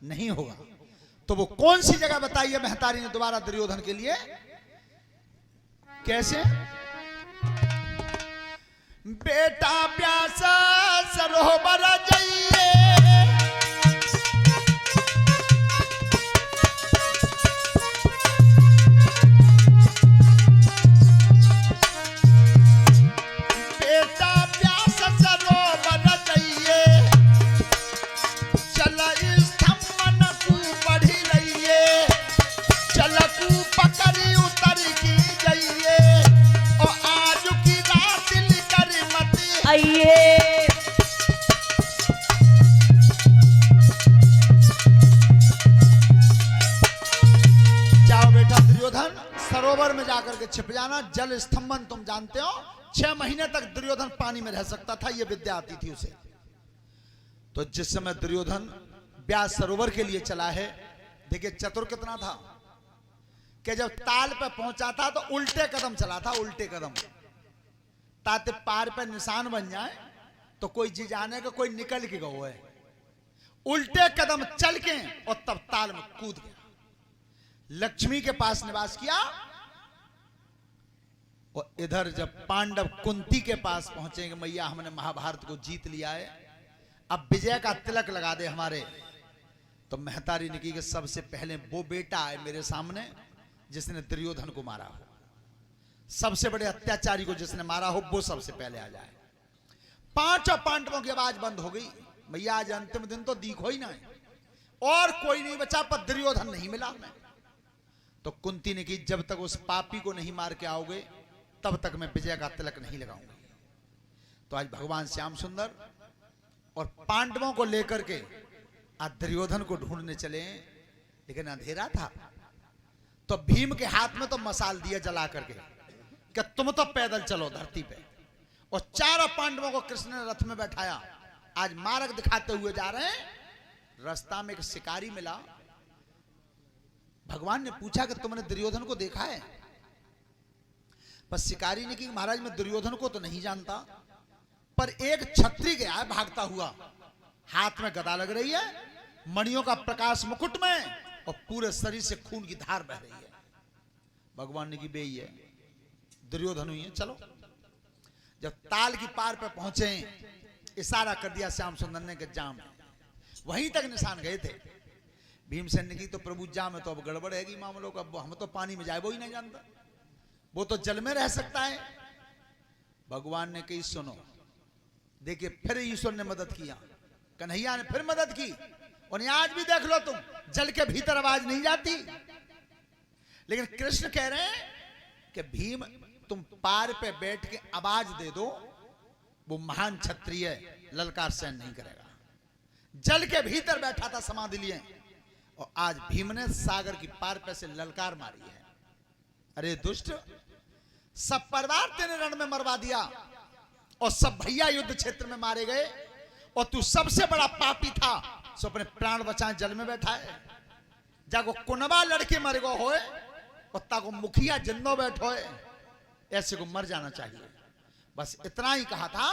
नहीं होगा। तो वो कौन सी जगह बताइए महतारी ने दोबारा दुर्योधन के लिए? कैसे? बेटा प्यासा सरोवर जाइए, बेटा प्यासा सरोवर जाइए, चल स्तंभन को बढ़ी रहिए, चलकू पकड़ी उतर की जाइए, और आज की रात लिकर मत आइए। जाओ बेटा दुर्योधन, सरोवर में जाकर के छिप जाना। जल स्तंभन तुम जानते हो, 6 महीने तक दुर्योधन पानी में रह सकता था, यह विद्या आती थी उसे। तो जिस समय दुर्योधन व्यास सरोवर के लिए चला है, देखिए चतुर कितना था कि जब ताल पे पहुंचा था तो उल्टे कदम चला था, उल्टे कदम, ताकि पार पे निशान बन जाए तो कोई जी जाने का कोई निकल के गो है। उल्टे कदम चल के और तब ताल में कूद गया, लक्ष्मी के पास निवास किया। और इधर जब पांडव कुंती के पास पहुंचेंगे, मैया हमने महाभारत को जीत लिया है, अब विजय का तिलक लगा दे हमारे, तो महतारी ने की कि सबसे पहले वो बेटा आए मेरे सामने जिसने दुर्योधन को मारा हो, सबसे बड़े अत्याचारी को जिसने मारा हो वो सबसे पहले आ जाए। 5 पांडवों की आवाज बंद हो गई, भैया आज अंतिम दिन तो दिखो ही ना, और कोई नहीं बचा, पर दुर्योधन नहीं मिला हमें। तो कुंती ने की जब तक उस पापी को नहीं मार के आओगे तब तक मैं विजय का तिलक नहीं लगाऊंगी। तो आज भगवान श्याम सुंदर और पांडवों को लेकर के आज दुर्योधन को ढूंढने चले, लेकिन अंधेरा था। तो भीम के हाथ में तो मसाल दिया जला करके कि तुम तो पैदल चलो धरती पे, और 4 पांडवों को कृष्ण ने रथ में बैठाया। आज मार्ग दिखाते हुए जा रहे हैं, रास्ता में एक शिकारी मिला। भगवान ने पूछा कि तुमने दुर्योधन को देखा है? पर शिकारी ने कि महाराज मैं दुर्योधन को तो नहीं जानता, पर एक छत्री गया है भागता हुआ, हाथ में गदा लग रही है, मणियों का प्रकाश मुकुट में, और पूरे शरीर से खून की धार बह रही है। भगवान ने की बेई है, दुर्योधन हुई है, चलो। जब ताल की पार पे पहुंचे, इशारा कर दिया श्याम सुंदर ने कि जाम, वहीं तक निशान गए थे। भीमसेन ने की तो प्रभु जा में तो अब गड़बड़ है मामलों का, हम तो पानी में जाए वो ही नहीं जानता, वो तो जल में रह सकता है। भगवान ने कही सुनो, देखिए फिर ईश्वर ने मदद किया, कन्हैया ने फिर मदद की, और आज भी देख लो तुम, जल के भीतर आवाज नहीं जाती। लेकिन कृष्ण कह रहे हैं कि भीम तुम पार पे बैठ के आवाज दे दो, वो महान क्षत्रिय ललकार सहन नहीं करेगा। जल के भीतर बैठा था समाधि लिए, और आज भीम ने सागर की पार पे से ललकार मारी है। अरे दुष्ट, सब परिवार तेरे रण में मरवा दिया, और सब भैया युद्ध क्षेत्र में मारे गए, और तू सबसे बड़ा पापी था, सो अपने प्राण बचाए जल में बैठा है। जागो कुनबा लड़के मर गो होए, और ताको मुखिया जिंदो बैठो है, ऐसे को मर जाना चाहिए। बस इतना ही कहा था,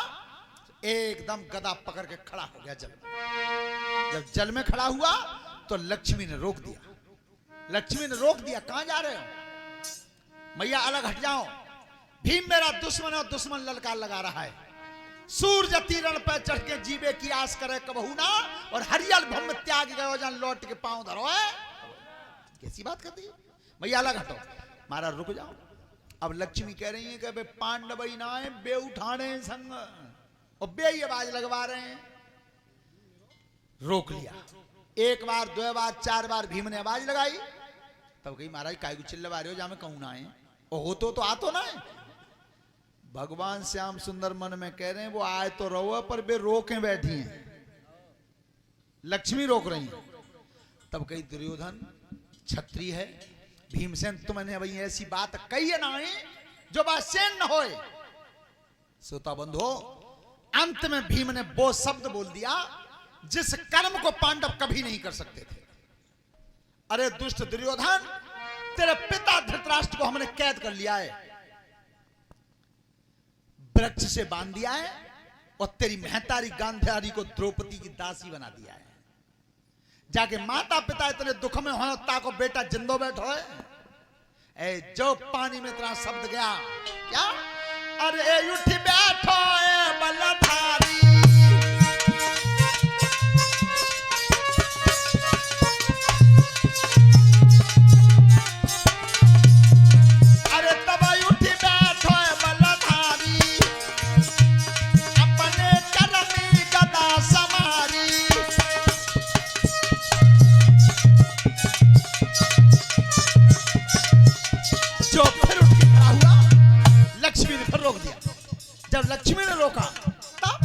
एकदम गदा पकड़ के खड़ा हो गया जल में। जब जल में खड़ा हुआ तो लक्ष्मी ने रोक दिया, लक्ष्मी ने रोक दिया, कहां जा रहे हो मैया, अलग हट जाओ, भीम मेरा दुश्मन है, और दुश्मन ललकार लगा रहा है। सूर्य तीरण पर चढ़ के जीवे की आस करे कबहू ना, और हरियल भम त्याग गयो जान लौट के पांव धरो है। कैसी बात करती है मैया, अलग हटो, मारा रुक जाओ। अब लक्ष्मी कह रही है कि पांडव ही ना है, बे उठाने संग, और बे ही आवाज लगवा रहे हैं। रोक लिया, 1 बार 2 बार 4 बार भीम ने आवाज लगाई, तब कही महाराज काय को चिल्लवा रहे हो, जा में कहूं ना है, और हो तो आतो ना है। भगवान श्याम सुंदर मन में कह रहे हैं वो आए तो रहो, पर वे रोके बैठी हैं, लक्ष्मी रोक रही है। तब कही दुर्योधन क्षत्रिय है, भीमसेन तुमने भाई ऐसी बात कही है ना जो बात सेन न होए। श्रोता बंधो, अंत में भीम ने वो शब्द बोल दिया जिस कर्म को पांडव कभी नहीं कर सकते थे। अरे दुष्ट दुर्योधन, तेरे पिता धृतराष्ट्र को हमने कैद कर लिया है, वृक्ष से बांध दिया है, और तेरी महतारी गांधारी को द्रौपदी की दासी बना दिया है। जाके माता पिता इतने दुख में हो ताको बेटा जिंदो बैठो है। ए जो पानी में इतना शब्द गया क्या, अरे उठी बैठो ए बलधारी, जब लक्ष्मी ने रोका तब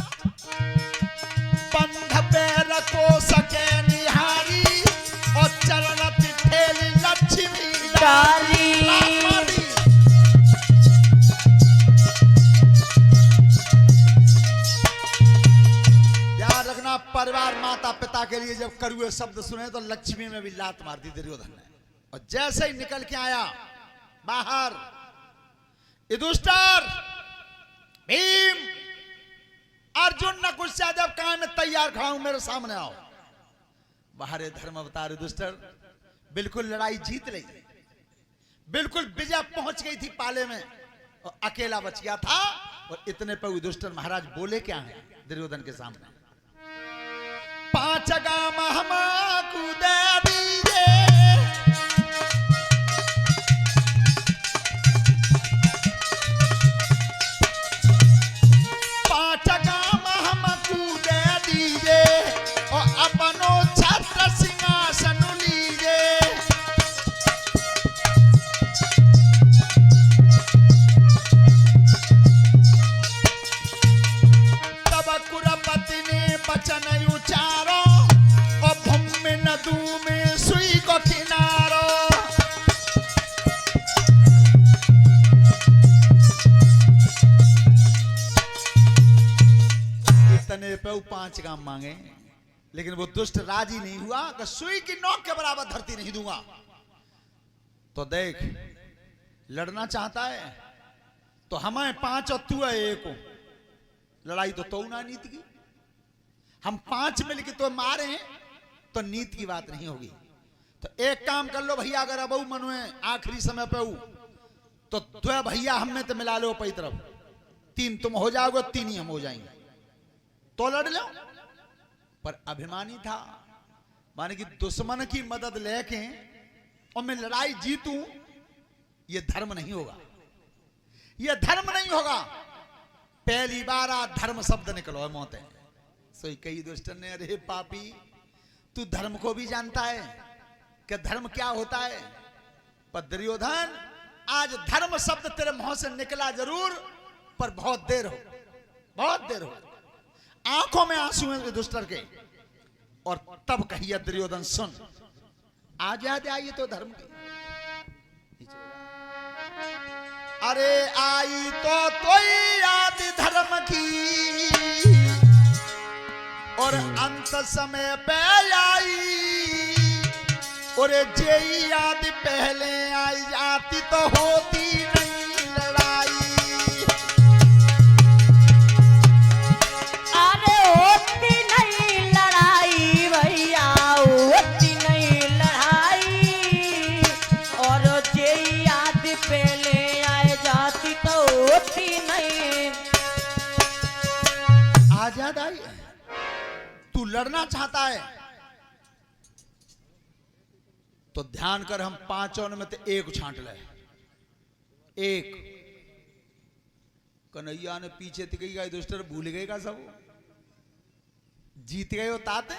बंध पैर को सके निहारी और चरण ठेली लक्ष्मी डाली। ध्यान रखना, परिवार माता पिता के लिए जब कड़वे शब्द सुने तो लक्ष्मी में भी लात मार दी दुर्योधन ने। और जैसे ही निकल के आया बाहर, युधिष्ठिर, भीम, अर्जुन, नकुल, सहदेव कहां मैं तैयार खड़ा हूं, मेरे सामने आओ। बाहर धर्म अवतार युधिष्ठिर बिल्कुल लड़ाई जीत रही, बिल्कुल विजय पहुंच गई थी पाले में और अकेला बच गया था। और इतने पर युधिष्ठिर महाराज बोले क्या है दुर्योधन के सामने, 5 गाम हमको दे दीजिए, पे 5 गाम मांगे, लेकिन वो दुष्ट राजी नहीं हुआ कि सुई की नोक के बराबर धरती नहीं दूंगा। तो देख, लड़ना चाहता है तो हमें 5 और तू है 1 हो, लड़ाई तो ना नीति की। हम 5 मिल के तो मारे तो नीति की बात नहीं होगी। तो एक काम कर लो भैया, अगर अब मनुए आखिरी समय पे तो 2 भैया हम में तो मिला लो पई तरफ, 3 तुम हो जाओगे, 3 ही हम हो जाएंगे, तो लड़ लो। पर अभिमानी था, माने कि दुश्मन की मदद लेके और मैं लड़ाई जीतूं, ये धर्म नहीं होगा, ये धर्म नहीं होगा। पहली बार धर्म शब्द निकलो है मौत है। सोई कई दुष्टन ने, अरे पापी तू धर्म को भी जानता है कि धर्म क्या होता है। पर दुर्योधन, आज धर्म शब्द तेरे मुंह से निकला जरूर, पर बहुत देर हो, बहुत देर हो। आंखों में आंसू हैं युधिष्ठिर के। और तब कहिए दुर्योधन, सुन, आज याद आई तो धर्म की, अरे आई तो याद धर्म की, और अंत समय पे आई, और जे याद पहले आई जाती तो होती नहीं लड़ाई। अरे होती नहीं लड़ाई भैया, होती नहीं लड़ाई, और जे याद पहले आए जाती तो होती नहीं। आज याद आई, तू लड़ना चाहता है तो ध्यान कर, हम 5 में तो 1 छांट ले। 1 कन्हैया ने पीछे तिकई गए, दुष्टर भूल गए का सब, जीत गए हो ताते।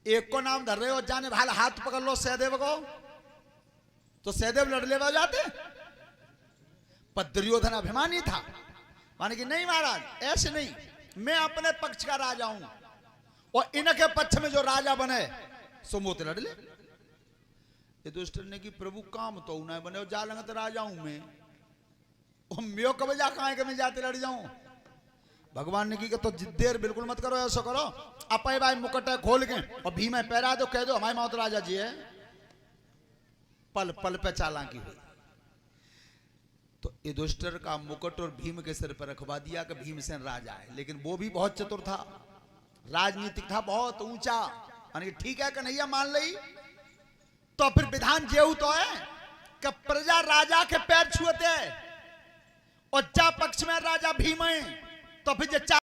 1 को नाम धर रहे हो, जाने भाल हाथ पकड़ लो सहदेव को, तो सहदेव लड़ ले जाते। पर दुर्योधन अभिमानी था, माने कि नहीं महाराज ऐसे नहीं, मैं अपने पक्ष का राजा हूं और इनके पक्ष में जो राजा बने सो मोते लड़ ले। युधिष्ठिर ने कि प्रभु काम तो ना बने, जा लंग तो राजा हूं मैं कब जा कहा के मैं जाते लड़ जाऊं। भगवान ने की तो देर बिल्कुल मत करो, ऐसा करो अपे भाई मुकुट खोल के और भीम में पैरा दो, कह दो हमारे मौत राजा जी है। पल पल पे चालाकी हुई, तो युधिष्ठिर का मुकुट और भीम के सिर पर रखवा दिया कि भीमसेन राजा है। लेकिन वो भी बहुत चतुर था, राजनीतिक था, बहुत ऊंचा, यानी कि ठीक है कन्हैया मान ली। तो फिर विधान जेऊ तो है कि प्रजा राजा के पैर छुएते और चा पक्ष में राजा भीम है, तो फिर